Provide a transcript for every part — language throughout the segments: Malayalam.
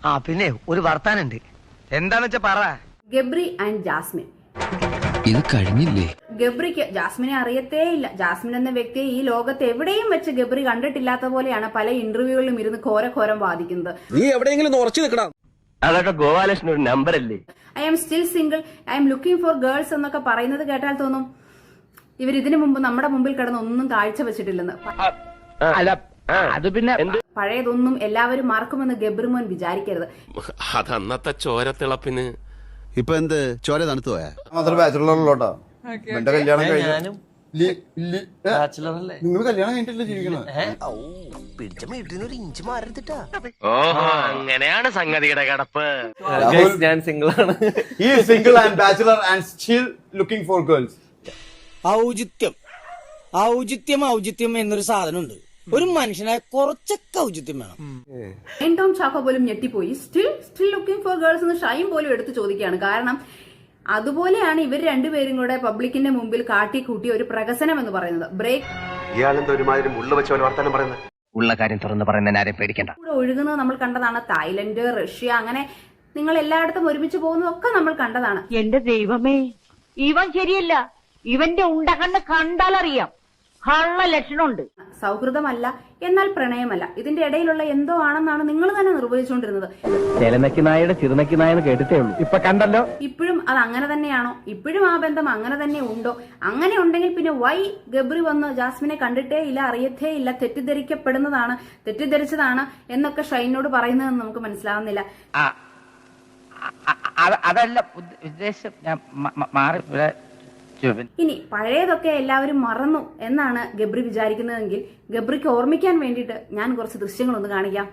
ആ പിന്നെ ഒരു വർത്താനുണ്ട്. എന്താന്ന് വെച്ചാ പറ. ഗബ്രി ആൻഡ് ജാസ്മിൻ. ഇത് കഴിഞ്ഞില്ലേ? ഗബ്രിക്ക് ജാസ്മിനെ അറിയത്തേ ഇല്ല. ജാസ്മിൻ എന്ന വ്യക്തിയെ ഈ ലോകത്ത് എവിടെയും വെച്ച് ഗബ്രി കണ്ടിട്ടില്ലാത്ത പോലെയാണ് പല ഇന്റർവ്യൂകളിലും ഇരുന്ന് ഘോരം വാദിക്കുന്നത്. നീ എവിടെയെങ്കിലും ഉറച്ചു നിൽക്കണം. അതൊക്കെ ഗോപാലകൃഷ്ണൻ ഒരു നമ്പർ അല്ലേ? I am still single, I am looking for girls എന്നൊക്കെ പറയുന്നത് കേട്ടാൽ തോന്നും ഇവർ ഇതിനു മുമ്പ് നമ്മുടെ മുമ്പിൽ കിടന്ന് ഒന്നും കാഴ്ച വെച്ചിട്ടില്ലെന്ന്. അത് പിന്നെ പഴയതൊന്നും എല്ലാവരും മറക്കുമെന്ന് ഗബ്രിമോൻ വിചാരിക്കരുത്. അതന്നത്തെ ചോരത്തിളപ്പിന് ഇപ്പൊ എന്ത് ചോര തണുത്തു പോയാ? ബാച്ചിലറിലോട്ടാ എന്റെ കല്യാണം കഴിഞ്ഞു. നിങ്ങൾ കല്യാണം കഴിഞ്ഞിട്ടില്ല ജീവിക്കണത്. അങ്ങനെയാണ് സംഗതിയുടെ കിടപ്പ്. ഞാൻ സിംഗിൾ ആണ്. ഈ single and bachelor and still looking for girls. ഔചിത്യം എന്നൊരു സാധനമുണ്ട്. ഒരു മനുഷ്യനെ കുറച്ചൊക്കെ ഔചിത്യം വേണം. ടോം ചാക്കോ പോലും ഞെട്ടിപ്പോയി. സ്റ്റിൽ ലുക്കിംഗ് ഫോർ ഗേൾസ് എന്ന് ഷൈൻ പോലും എടുത്തു ചോദിക്കുകയാണ്. കാരണം അതുപോലെയാണ് ഇവർ രണ്ടുപേരും കൂടെ പബ്ലിക്കിന്റെ മുമ്പിൽ കാട്ടിക്കൂട്ടിയ ഒരു പ്രഹസനം എന്ന് പറയുന്നത്. ബ്രേക്ക് ഉള്ള കാര്യം തുറന്ന് പറയുന്ന ആരെയും പേടിക്കണ്ട. കൂടെ ഒഴുകുന്നത് നമ്മൾ കണ്ടതാണ്. തായ്ലൻഡ്, റഷ്യ, അങ്ങനെ നിങ്ങൾ എല്ലായിടത്തും ഒരുമിച്ച് പോകുന്നതൊക്കെ നമ്മൾ കണ്ടതാണ്. എന്റെ ദൈവമേ, ഇവൻ ശരിയല്ല. ഇവന്റെ ഉണ്ടകണ്ണ് കണ്ടാലറിയാം കള്ള ലക്ഷണമുണ്ട്. സൗഹൃദമല്ല, എന്നാൽ പ്രണയമല്ല. ഇതിന്റെ ഇടയിലുള്ള എന്തോ ആണെന്നാണ് നിങ്ങൾ തന്നെ നിർവഹിച്ചുകൊണ്ടിരുന്നത്. ചേലനക്കിനായുടെ ചിറുനക്കിനായെന്ന് കേട്ടിട്ടേ ഉള്ളൂ. ഇപ്പൊ കണ്ടല്ലോ. ഇപ്പോഴും അത് അങ്ങനെ തന്നെയാണോ? ഇപ്പോഴും ആ ബന്ധം അങ്ങനെ തന്നെ ഉണ്ടോ? അങ്ങനെ ഉണ്ടെങ്കിൽ പിന്നെ വൈ ഗബ്രി വന്ന് ജാസ്മിനെ കണ്ടിട്ടേ ഇല്ല, അറിയത്തേ ഇല്ല, തെറ്റിദ്ധരിച്ചതാണ് എന്നൊക്കെ ഷൈനോട് പറയുന്നതെന്ന് നമുക്ക് മനസ്സിലാവുന്നില്ല. അതല്ല ഉദ്ദേശം. ഇനി പഴയതൊക്കെ എല്ലാവരും മറന്നു എന്നാണ് ഗബ്രി വിചാരിക്കുന്നതെങ്കിൽ ഗബ്രിക്ക് ഓർമ്മിക്കാൻ വേണ്ടിയിട്ട് ഞാൻ കുറച്ച് ദൃശ്യങ്ങളൊന്ന് കാണിക്കാം.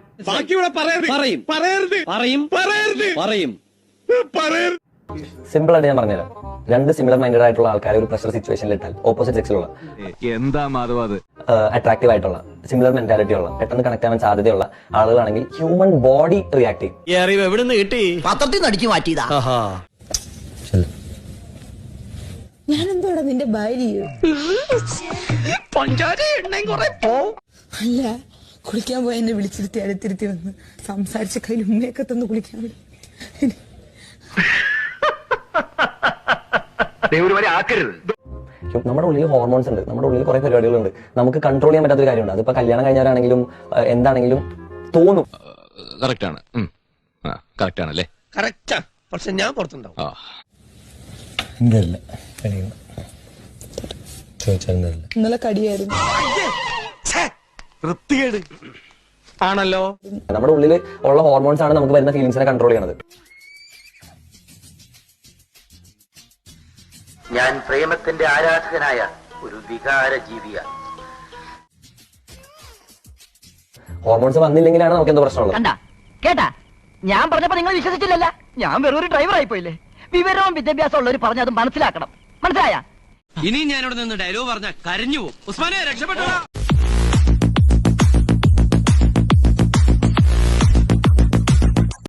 സിമ്പിൾ ആയിട്ട് ഞാൻ പറഞ്ഞുതരാം. രണ്ട് സിമിലർ മൈൻഡഡ് ആയിട്ടുള്ള ആൾക്കാരെ ഒരു പ്രഷർ സിറ്റുവേഷനിൽ ഇട്ടാൽ ഓപ്പോസിറ്റ് സെക്സിലുള്ള അട്രാക്റ്റീവ് ആയിട്ടുള്ള സിമിലർ മെന്റാലിറ്റി ഉള്ള പെട്ടെന്ന് കണക്ട് ആവാൻ സാധ്യതയുള്ള ആളുകളാണെങ്കിൽ ഹ്യൂമൻ ബോഡി റിയാക്ട് ചെയ്യും. എവിടുന്ന് കിട്ടി? പത്രത്തിൽ നിന്ന് അടിച്ചു മാറ്റിയതാ. ഞാനെന്തോടാ നിന്റെ ഭാര്യ? അല്ല, കുളിക്കാൻ പോയി എന്നെ വിളിച്ചിരുത്തി അടുത്തിരുത്തി വന്ന് സംസാരിച്ച കയ്യിൽ ഉമ്മയൊക്കെ തന്ന് കുളിക്കാൻ വിടും. നമ്മുടെ ഉള്ളിൽ ഹോർമോൺസ് ഉണ്ട്, നമ്മുടെ ഉള്ളിൽ കുറെ പരിപാടികളുണ്ട്. നമുക്ക് കൺട്രോൾ ചെയ്യാൻ പറ്റാത്തൊരു കാര്യമുണ്ട്. അതിപ്പോ കല്യാണം കഴിഞ്ഞവരാണെങ്കിലും എന്താണെങ്കിലും തോന്നും. കറക്റ്റ് ആണല്ലേ? കറക്റ്റാ, പക്ഷെ ഞാൻ പുറത്തുണ്ടാവും. ഇന്നലെ കടിയായിരുന്നു. ആണല്ലോ. നമ്മുടെ ഉള്ളിൽ ഉള്ള ഹോർമോൺസ് ആണ് നമുക്ക് വരുന്ന ഫീലിംഗ്സിനെ കൺട്രോൾ ചെയ്യണത്. ഞാൻ പ്രേമത്തിന്റെ ആരാധകനായ ഒരു വികാര ജീവിയാണ്. ഹോർമോൺസ് വന്നില്ലെങ്കിലാണ് നമുക്ക് എന്തോ പ്രശ്നമുള്ളത്. കേട്ടാ, ഞാൻ പറഞ്ഞപ്പോ നിങ്ങൾ വിശ്വസിച്ചില്ലല്ല. ഞാൻ വെറും ഒരു ഡ്രൈവർ ആയിപ്പോയില്ലേ. വിവരവും വിദ്യാഭ്യാസം ഉള്ളവർ പറഞ്ഞത് മനസ്സിലാക്കണം. മനസ്സിലായ? ഇനി ഞാനിവിടെ നിന്ന് ഡയലോഗ് പറഞ്ഞാൽ കരഞ്ഞു പോകും. ഉസ്മാനെ രക്ഷപ്പെട്ടോ.